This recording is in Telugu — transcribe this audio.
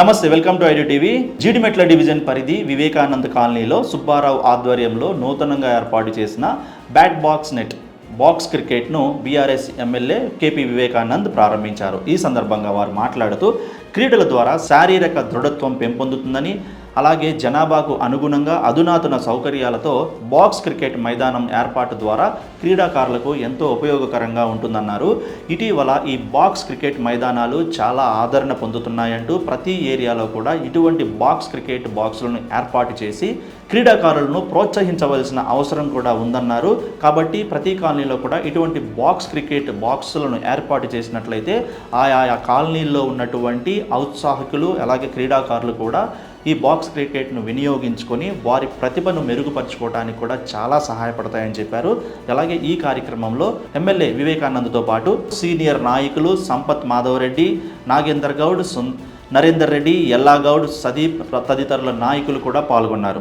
నమస్తే, welcome to ID TV. Jeedimetla division పరిధి వివేకానంద్ కాలనీలో సుబ్బారావు ఆధ్వర్యంలో నూతనంగా ఏర్పాటు చేసిన బ్యాట్ బాక్స్ నెట్ బాక్స్ క్రికెట్ను బీఆర్ఎస్ ఎమ్మెల్యే కేపీ వివేకానంద్ ప్రారంభించారు. ఈ సందర్భంగా వారు మాట్లాడుతూ క్రీడల ద్వారా శారీరక దృఢత్వం పెంపొందుతుందని, అలాగే జనాభాకు అనుగుణంగా అధునాతన సౌకర్యాలతో బాక్స్ క్రికెట్ మైదానం ఏర్పాటు ద్వారా క్రీడాకారులకు ఎంతో ఉపయోగకరంగా ఉంటుందన్నారు. ఇటీవల ఈ బాక్స్ క్రికెట్ మైదానాలు చాలా ఆదరణ పొందుతున్నాయంటూ ప్రతి ఏరియాలో కూడా ఇటువంటి బాక్స్ క్రికెట్ బాక్సులను ఏర్పాటు చేసి క్రీడాకారులను ప్రోత్సహించవలసిన అవసరం కూడా ఉందన్నారు. కాబట్టి ప్రతి కాలనీలో కూడా ఇటువంటి బాక్స్ క్రికెట్ బాక్సులను ఏర్పాటు చేసినట్లయితే ఆయా కాలనీల్లో ఉన్నటువంటి ఔత్సాహికులు అలాగే క్రీడాకారులు కూడా ఈ బాక్స్ క్రికెట్ను వినియోగించుకొని వారి ప్రతిభను మెరుగుపరచుకోవడానికి కూడా చాలా సహాయపడతాయని చెప్పారు. అలాగే ఈ కార్యక్రమంలో ఎమ్మెల్యే వివేకానంద్తో పాటు సీనియర్ నాయకులు సంపత్ మాధవరెడ్డి, నాగేందర్ గౌడ్, నరేందర్ రెడ్డి, ఎల్లాగౌడ్, సదీప్ తదితరుల నాయకులు కూడా పాల్గొన్నారు.